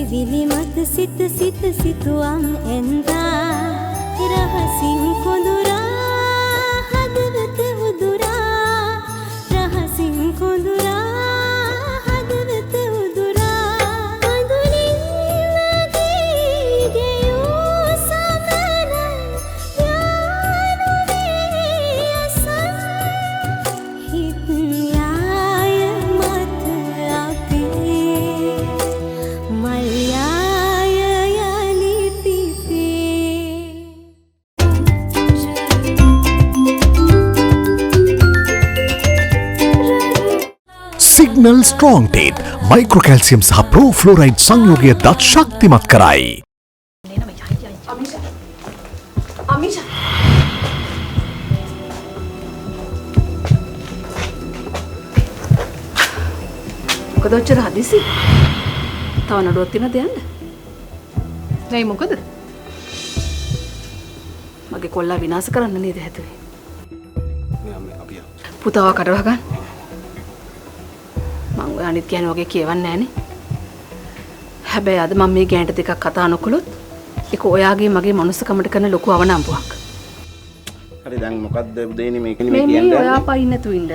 සිතුවිලි මත සිත සිත සිතුවම් එන්දා රහසින් කොඳුරා හදවත උදුරා රහසින් කොඳුරා හදවත උදුරා අඳුනින් මගේ ගෙයූ සමන යානුවේ අසන් හිත් යාය මත අපේ මල්යාය යලි පිපේ සිග්නල් ස්ට්‍රෝං ටීත් මයික්‍රෝ කැල්සියම් සහ ප්‍රෝ ෆ්ලෝරයිඩ් සංයෝගය දත් ශක්තිමත් කරයි. අමිෂා මොකද ඔච්චර හදිසි? තව නඩුවක් තියෙනවද යන්න? නෑ මොකද? මගේ කොල්ලා විනාශ කරන්න නේද හැදුවේ? අපි පුතාව කඩවා ගන්න. මං ඔය අනිත් කියන්නේ වගේ කියවන්නේ නෑනේ. හැබැයි අද මම මේ ගෑන්ට දෙකක් කතා නොකළොත් ඒක ඔයාගේ මගේ මනුස්සකමට කරන ලොකු අවනම්බුවක්. හරි දැන් මොකද්ද උදේනේ මේක මේ ඔයා පයින් නැතු ඉන්න.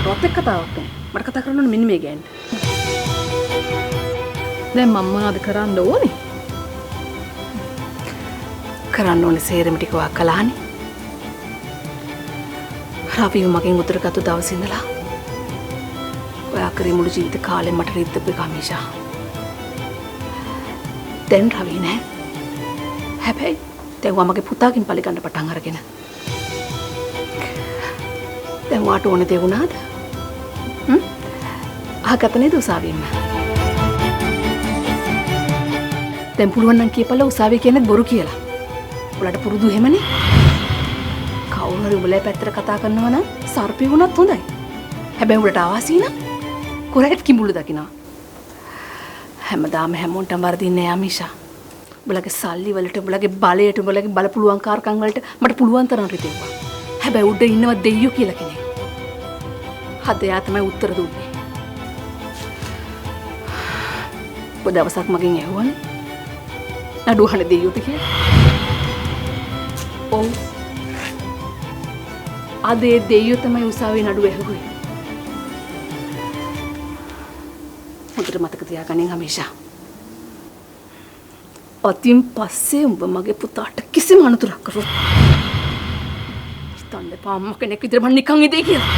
රොත් එක්ක කතාවක් නෑ. මට කතා කරන්න ඕනේ මෙන්න මේ ගෑන්ට. දැන් මම මොනවද කරන්න ඕනේ? කරන්න ඕනේ සේරම ටික වා කළානේ. රාපිව මගෙන් උත්තර ගත්ත දවසේ ඉඳලා ඔයා කරේ මුළු ජීවිත කාලෙම මට රිද්දපු කමිෂා. දැන් රවි නෑ. හැබැයි දැන් මගේ පුතාගෙන් පරිගන්න පටන් අරගෙන. දැන් වාට ඕනේ දේ වුණාද? අහකට නේද උසාවියෙම? දැන් පුළුවන් නම් කියපළා උසාවිය කියන්නේ බොරු කියලා. උඹලට පුරුදු එහෙමනේ. කවුරු හරි උඹලා පැත්තට කතා කරනවා නම් සර්පේ වුණත් හොඳයි. හැබැයි උඹලට ආවාසී නම් කොරේට කිඹුළු දකිනවා. හැමදාම හැමෝන්ටම වර්ධින්නේ නෑ අමිෂා. උඹලගේ සල්ලි වලට උඹලගේ බලයට උඹලගේ බල පුළුවන්කාරකම් වලට මට පුළුවන් තරම් රිදෙව්වා. හැබැයි උඩ ඉන්නව දෙයියෝ කියලා කෙනෙක්. හදයා තමයි උත්තර දුන්නේ. ඔය දවසක් මගෙන් ඇහුවනේ. නඩුවහන දෙයියෝට කියලා. ඔව්. අදේ දෙයියෝ තමයි උසාවියේ නඩුව ඇහුවේ. හොඳට මතක තියාගන්න හමේෂා. අතින් පස්සේ උඹ මගේ පුතාට කිසිම අනතුරක් කරොත් හිතන්න එපා අම්මා කෙනෙක් විතර මම නිකන් ඉදේ කියලා.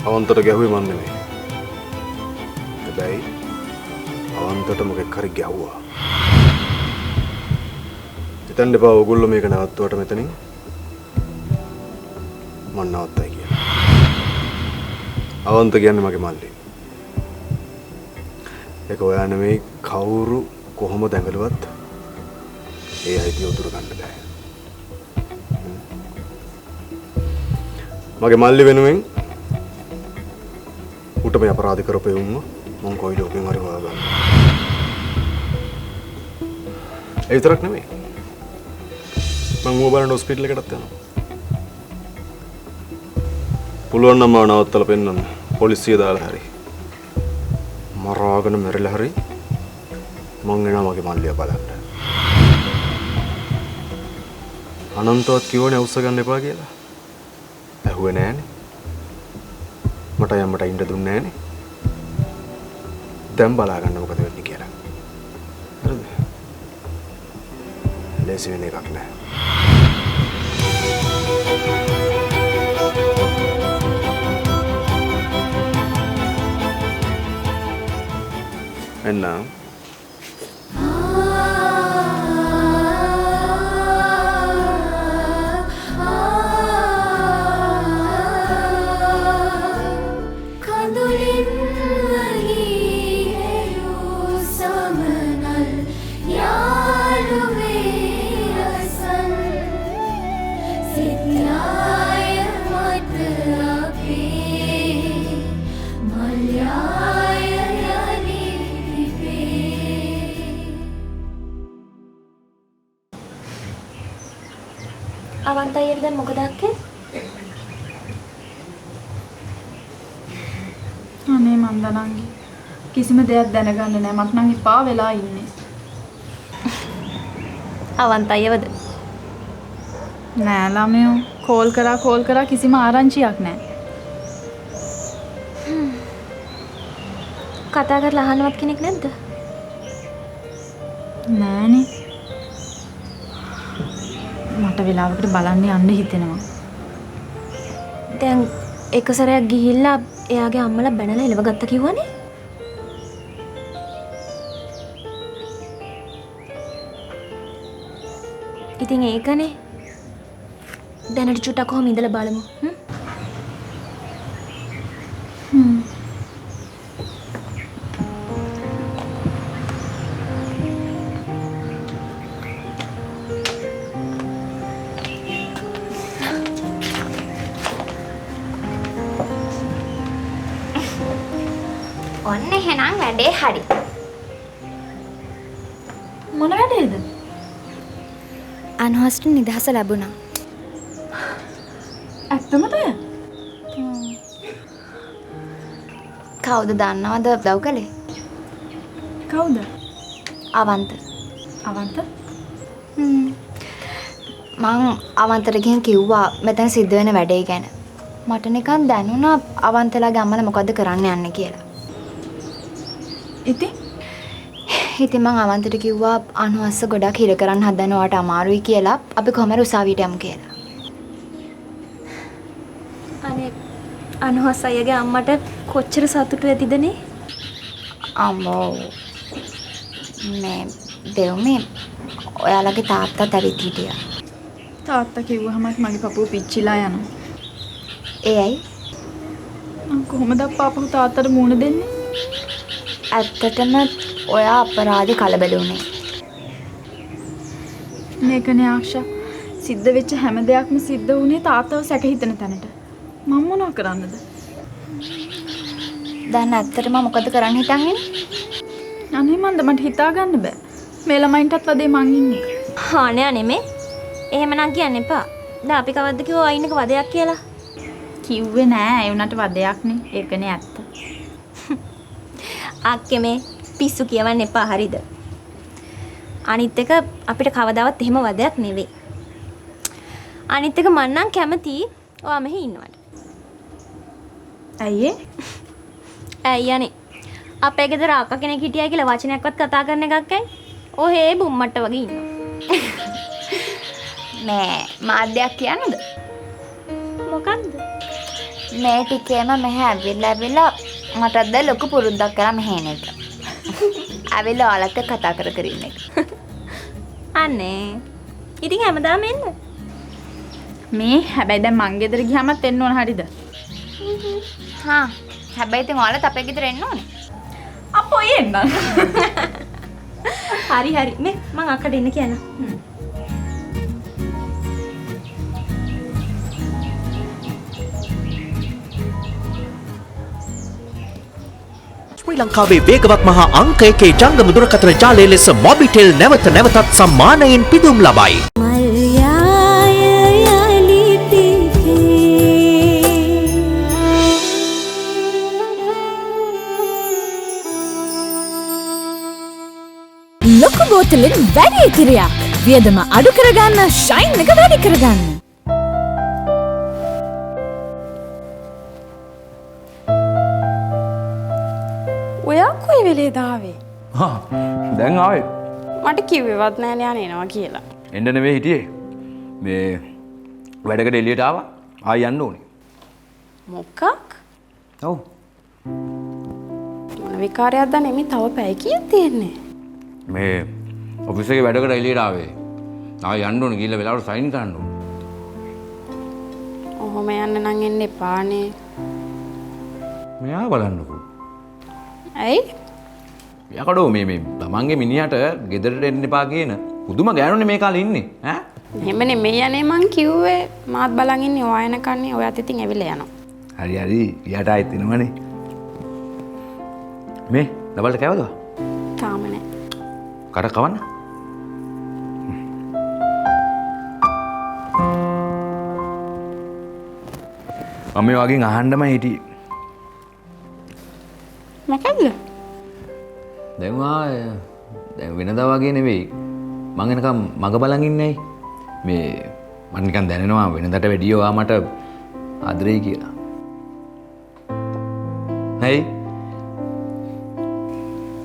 අවන්තට ගැහුවේ මන් නෙමෙයි. හැබැයි අවන්තට මොකෙක් හරි ගැහුවා. හිතන්න එපා ඔයගොල්ලෝ මේක නවත්තුවට මෙතනින් මන් නවත්තයි කියලා. අවන්ත කියන්නේ මගේ මල්ලි. ඒක ඔයා නෙමෙයි කවුරු කොහොම දැඟලුවත් ඒ අයිතිය උතුර ගන්න බෑ. මගේ මල්ලි වෙනුවෙන් උට මේ අපරාධ කරපේ උම්ම මං කොයි ලෝකෙන් හරි හොයාගන්න. ඒ විතරක් නෙමෙයි. මං ඌව බලන්න හොස්පිටල් එකටත් යනවා. පුළුවන් නම් මාව නවත්තලා පෙන්නන්න. පොලිසිය දාලා හරි. මරාගෙන මැරිලා හරි මං එනවා මගේ මල්ලිය බලන්න. අනන්තවත් කිව්වනේ අවශ්‍ය ගන්න එපා කියලා. ඇහුවේ නෑනේ. මට යම්මට ඉන්න දුන්නේ නෑනේ. දැන් බලා ගන්න මොකද වෙන්නේ කියලා. හරිද? ලේසි වෙන එකක් නෑ. එන්න අවන්ත අයියට දැන් මොකද අක්කේ? අනේ මන්දනංගි කිසිම දෙයක් දැනගන්න නෑ මට නම් එපා වෙලා ඉන්නේ. අවන්ත අයවද? නෑ ළමයෝ කෝල් කරා කිසිම ආරංචියක් නෑ. කතා කරලා අහන්නවත් කෙනෙක් නැද්ද? නෑනේ. මට වෙලාවකට බලන්න යන්න හිතෙනවා. දැන් එක සැරයක් ගිහිල්ලා එයාගේ අම්මලා බැනලා එලව ගත්ත කිව්වනේ. ඉතින් ඒකනේ. දැනට චුට්ටක් කොහොම ඉඳලා බලමු. ඔන්න එහෙනම් වැඩේ හරි. මොන වැඩේද? අනුහස්ට නිදහස ලැබුණා. ඇත්තමද? කවුද දන්නවද උදව් කළේ? කවුද? අවන්ත. අවන්ත? මං අවන්තට ගිහින් කිව්වා මෙතන සිද්ධ වෙන වැඩේ ගැන. මට නිකන් දැනුණා අවන්තලාගේ අම්මලා මොකද්ද කරන්න යන්නේ කියලා. ඉතින් මං අවන්තට කිව්වා අනුහස්ස ගොඩක් හිර කරන්න හදනවට අමාරුයි කියලා අපි කොහමද උසාවියට යමු කියලා. අනේ අනුහස් අයියගේ අම්මට කොච්චර සතුටු ඇතිදනේ? අම්මෝ මේ දෙව්මේ ඔයාලගේ තාත්තත් ඇවිත් හිටියා. තාත්තා කිව්වහමත් මගේ පපුව පිච්චිලා යනවා. ඒ ඇයි? මං කොහොමද අප්පා තාත්තට මූණ දෙන්නේ? ඇත්තටම ඔයා අපරාධේ කලබල වුණේ. මේකනේ ආක්ෂා සිද්ධ වෙච්ච හැම දෙයක්ම සිද්ධ වුණේ තාත්තව සැක හිතන තැනට. මම මොනව කරන්නද? දැන් ඇත්තටම මොකද කරන්න හිතන් ඉන්නේ? අනේ මන්ද මට හිතා ගන්න බෑ. මේ ළමයින්ටත් වදේ මං ඉන්නේ. අනේ නෙමේ. එහෙමනම් කියන්න එපා. දැන් අපි කවද්ද කිව්වා අයින් එක වදයක් කියලා? කිව්වේ නෑ ඒ උනට වදයක්නේ. ඒකනේ ඇත්ත. අක්කේ මේ පිස්සු කියවන්න එපා හරිද? අනිත් එක අපිට කවදාවත් එහෙම වදයක් නෙවෙයි. අනිත් එක මං නම් කැමතියි ඔයා මෙහි ඉන්නවට. ඇයි ඒ? ඇයි යන්නේ? අපේ ගෙදර අක්කා කෙනෙක් හිටියයි කියලා වචනයක්වත් කතා කරන එකක් ඇයි? ඔහේ බුම්මට්ට වගේ ඉන්නවා. මේ මාධ්‍යයක් කියන්නද? මොකක්ද? මේ ටිකේම මෙහෙ ඇවිල්ලා මට දැන් ලොකු පුරුද්දක් කරා මෙහෙ එන එක. ඇවිල්ලා ඔයාලත් එක්ක කතා කර ඉන්න එක. අනේ. ඉතින් හැමදාම එන්න. මේ හැබැයි දැන් මං ගෙදර ගියාමත් එන්න ඕන හරිද? හා. හැබැයි ඉතින් ඔයාලත් අපේ ගෙදර එන්න ඕනේ. අපෝ එන්න. හරි මේ මං අක්කට එන්න කියනවා. ශ්‍රී ලංකාවේ වේගවත් මහා අංක 1 ජංගම දුරකථන ජාලය ලෙස මොබිටෙල් නැවත නැවතත් සම්මානයෙන් පිදුම් ලබයි. ලොකු බෝතලෙන් වැඩි ඉතිරියක් වියදම අඩු කරගන්න ෂයින් එක වැඩි කරගන්න. ඔයා කොයි වෙලේද ආවේ? දැන් ආවේ. මට කිව්වෙවත් නෑනේ යනවා කියලා. එන්න නෙවෙයි හිටියේ. මේ වැඩකට එළියට ආවා. ආයි යන්න ඕනේ. මොකක්? ඔව්. මොන විකාරයක්ද නෙමෙයි තව පැය කීයක් තියෙන්නේ? මේ ඔෆිස් එකේ වැඩකට එළියට ආවේ. ආයි යන්න ඕනේ ගිහලා වෙලාවට සයින් කරන්න ඕනේ. ඔහොම යන්න නම් එන්න එපානේ. මෙයා බලන්නකෝ. ඇයි? යකඩෝ මේ තමන්ගේ මිනිහට ගෙදරට එන්න එපා කියන පුදුම ගෑනුනේ මේ කාලේ ඉන්නේ ඈ. එහෙම නෙමෙයි යන්නේ මං කිව්වේ මාත් බලන් ඉන්නේ ඔයා එනකන්නේ ඔයාත් ඉතින් ඇවිල්ලා යනවා. හරි ඊයට ආයෙත් එනවනේ. මේ ඩබල්ට කෑවද? තාම නෑ. කර කවන්න. මම වගේ අහන්නම හිටියේ. මොකද්ද? දැන් වෙනදා වගේ නෙවෙයි. මං එනකම් මග බලන් ඉන්නේ. මේ මම නිකන් දැනෙනවා වෙනදට වැඩිය ඔයා මට ආදරෙයි කියලා. හයි.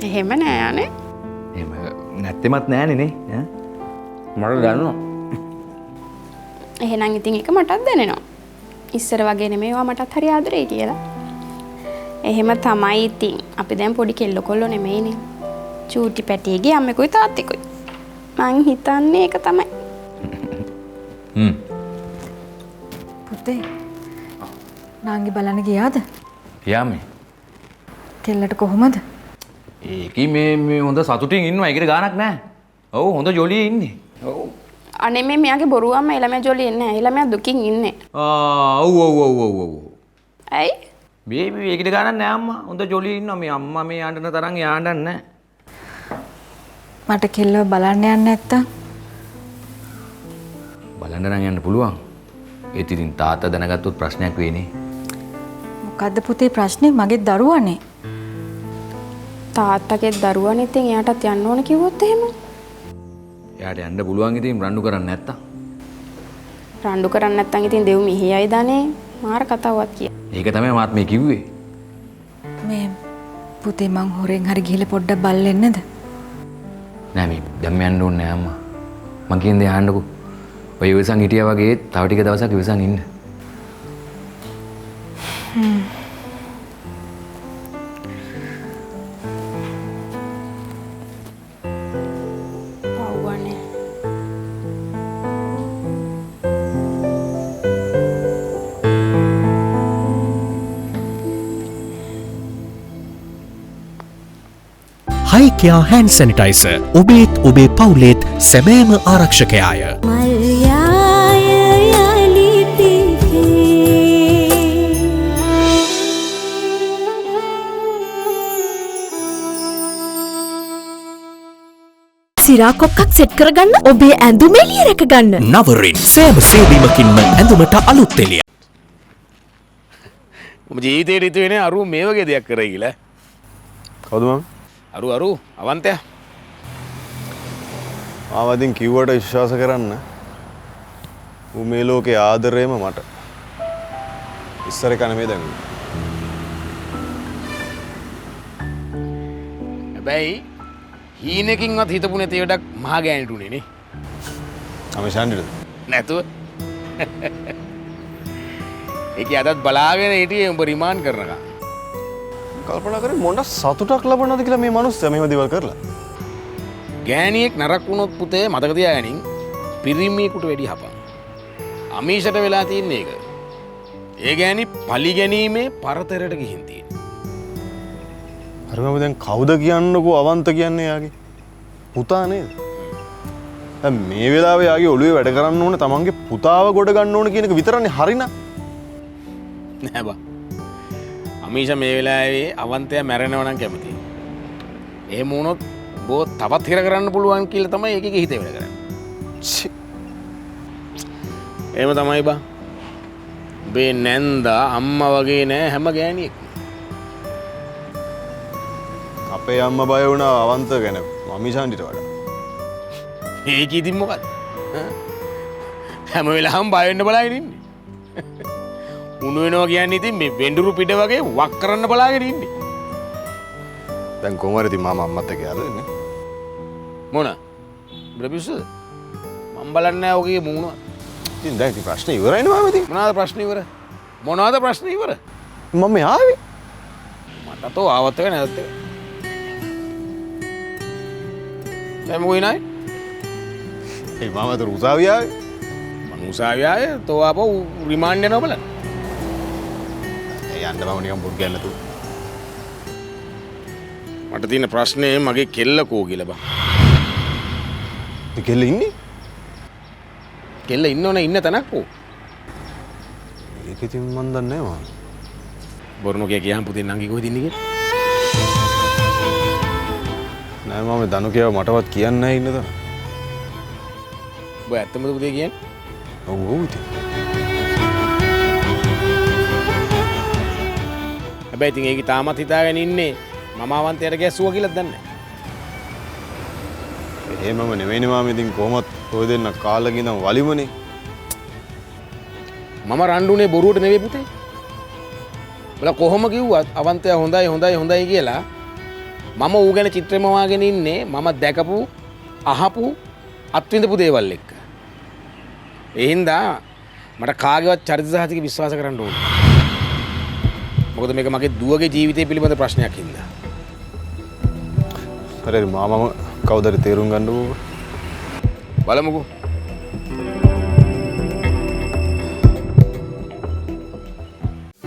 එහෙම නෑ අනේ. එහෙම නැත්තෙමත් නෑනේ නේ. මට දැනෙනවා. එහෙනම් ඉතින් ඒක මටත් දැනෙනවා. ඉස්සර වගේ නෙමෙයි ඔයා මටත් හරි ආදරෙයි කියලා. එහෙම තමයි ඉතින්. අපි දැන් පොඩි කෙල්ල කොල්ලෝ නෙමෙයිනේ. චූටි පැටියගේ අම්මෙකුයි තාත්තෙකුයි. මං හිතන්නේ ඒක තමයි. පුතේ නාංගි බලන්න ගියාද? යාමේ. කෙල්ලට කොහොමද? ඒකි මේ හොඳ සතුටින් ඉන්නවා. ඒකට ගාණක් නැහැ. ඔව් හොඳ ජොලියේ ඉන්නේ. ඔව්. අනේ මේ මෙයාගේ බොරුවම එළමයා ජොලියේ නැහැ. එළමයා දුකින් ඉන්නේ. ඔව්. ඇයි? මේ ඒකට ගාණක් නැහැ අම්මා. හොඳ ජොලියේ ඉන්නවා. මේ අම්මා මේ ආඬන තරම් යාඬන්නේ නැහැ. මට කෙල්ලව බලන්න යන්න නැත්තම් බලන්න නම් යන්න පුළුවන්. ඒත් ඉතින් තාත්තා දැනගත්තොත් ප්‍රශ්නයක් වෙන්නේ. මොකද්ද පුතේ ප්‍රශ්නේ? මගේ දරුවානේ. තාත්තගේ දරුවනේ ඉතින් එයාටත් යන්න ඕන කිව්වොත් එහෙම. එයාට යන්න පුළුවන් ඉතින් රණ්ඩු කරන්නේ නැත්තම්. රණ්ඩු කරන්නේ නැත්තම් ඉතින් දෙව් මිහියයි දනේ. මාර කතාවක් කිය. ඒක තමයි මාත් මේ කිව්වේ. මේ පුතේ මං හොරෙන් හරි ගිහලා පොඩ්ඩක් බලෙන්නද? නෑ මේ දැන් යන්න ඕනේ නෑ අම්මා. මං කියන්නේ අහන්නකෝ. ඔය ඉවසන් හිටියා වගේ තව ටික දවසක් ඉවසන් ඉන්න. පව්වනේ. හයිකියා හැන්ඩ් සැනිටයිසර් ඔබේත් ඔබේ පවුලේත් සැබෑම ආරක්ෂකයාය. සිරා කොක්කක් සෙට් කරගන්න ඔබේ ඇඳුම එළිය රැකගන්න. නවරින් සෑම සේවීමකින්ම ඇඳුමට අලුත් එළිය. මම ජීවිතේට හිතුවේ නෑ අරු මේ වගේ දෙයක් කරයි කියලා. කවුද මම? අරු අවන්තයා. ආවදින් කිව්වට විශ්වාස කරන්න. ඌ මේ ලෝකේ ආදරේම මට. ඉස්සර එක නෙමෙයි දැන්. හැබැයි හීනකින්වත් හිතපු නැති වැඩක් මහා ගෑනිට උනේ නේ. අමශාන්ඩිද? නැතුව. ඒකේ අදත් බලාගෙන හිටියේ උඹ රිමාන්ඩ් කරනකම්. කල්පනා කරේ මොන සතුටක් ලබනවද කියලා මේ මිනිස්සයා මෙහෙම දේවල් කරලා. ගෑණියෙක් නරක වුණොත් පුතේ මතක තියාගනින් පිරිමියෙකුට වැඩි හපන්. අමීෂට වෙලා තියෙන්නේ ඒක. ඒ ගෑණි පලි ගැනීමේ පරතරයට ගිහින් තියෙන්නේ. අර මම දැන් කවුද කියන්නකෝ අවන්ත කියන්නේ යාගේ පුතා නේද? දැන් මේ වෙලාවේ යාගේ ඔළුවේ වැඩ කරන්න ඕනේ තමන්ගේ පුතාව ගොඩ ගන්න ඕනේ කියන එක විතරනේ හරිනා. නෑ බා. අමීෂ මේ වෙලාවේ අවන්තයා මැරෙනවා නම් කැමතියි. එහෙම වුණොත් බෝ තවත් හිර කරන්න පුළුවන් කියලා තමයි ඒකේ හිතේ වැඩ කරන්නේ. එහෙම තමයි බා. බේ නැන්දා අම්මා වගේ නෑ හැම ගෑණියෙක්. අපේ අම්මා බය වුණා අවන්ත ගැන අමීෂාන්ඩිට වඩා. ඒක ඉතින් මොකද? හැම වෙලාවම බය වෙන්න බලාගෙන ඉන්නේ. උණු වෙනවා කියන්නේ ඉතින් මේ වෙඬුරු පිට වගේ වක් කරන්න බලාගෙන ඉන්නේ. දැන් කොහොමද ඉතින් මාමා අම්මත් එක්ක යාළුවෙ ඉන්නේ? මොන? බ්‍රබිස්ද? මම බලන්නේ නැහැ ඔගේ මූණ. ඉතින් දැන් ඉතින් ප්‍රශ්නේ ඉවරයිනේ මාමා ඉතින්. මොනවාද ප්‍රශ්නේ ඉවර? මොනවාද ප්‍රශ්නේ ඉවර? මම ආවේ. මට තෝ ආවත් එක නැද්ද? දැන් මොකෝ ඉනයි? ඒ මාමා તો උසාවිය ආවේ. මම උසාවිය ආවේ තෝ ආපහු රිමාන්ඩ් යනවා බලන්න. යන්න මම නිකන් බුක් ගන්න තු. මට තියෙන ප්‍රශ්නේ මගේ කෙල්ල කෝ කියලා බං. කෙල්ල ඉන්නේ? කෙල්ල ඉන්නවනේ ඉන්න තැනක් කෝ. ඒක ඉතින් මන් දන්නේ නැහැ මාමා. බොරුනෝ කියහන් පුතේ නංගි කොහෙද ඉන්නේ කියලා? නෑ මාමා දනු කියව මටවත් කියන්නේ නැහැ ඉන්න තන. ඔබ ඇත්තමද පුතේ කියන්නේ? ඔව් ඔව් ඉතින්. හැබැයි ඉතින් ඒක තාමත් හිතාගෙන ඉන්නේ මම අවන්තයට ගැස්සුවා කියලා දන්නේ එහෙමම නෙවෙයිනේ මාම ඉතින් කොහොමත් ඔය දෙන්න කාලෙක ඉඳන් වලිමනේ. මම රණ්ඩුනේ බොරුවට නෙවෙයි පුතේ. බල කොහොම කිව්වත් අවන්තය හොඳයි හොඳයි හොඳයි කියලා මම ඌ ගැන චිත්‍රෙම වාගෙන ඉන්නේ මම දැකපු අහපු අත්විඳපු දේවල් එක්ක. ඒ හින්දා මට කාගේවත් චරිත සහතික විශ්වාස කරන්න ඕනේ. මොකද මේක මගේ දුවගේ ජීවිතය පිළිබඳ ප්‍රශ්නයක් හින්දා. හරි මාමම කවුදරි තේරුම් ගන්නකෝ. බලමුකෝ.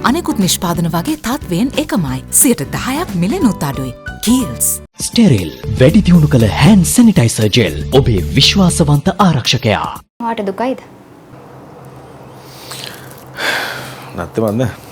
අනෙකුත් නිෂ්පාදන වගේ තත්වයෙන් එකමයි 10% මිලෙනුත් අඩුයි. කීල්ස් ස්ටෙරිල් වැඩි දියුණු කළ හෑන්ඩ් සැනිටයිසර් ජෙල් ඔබේ විශ්වාසවන්ත ආරක්ෂකයා. වාට දුකයිද? නැත්නම් මන්ද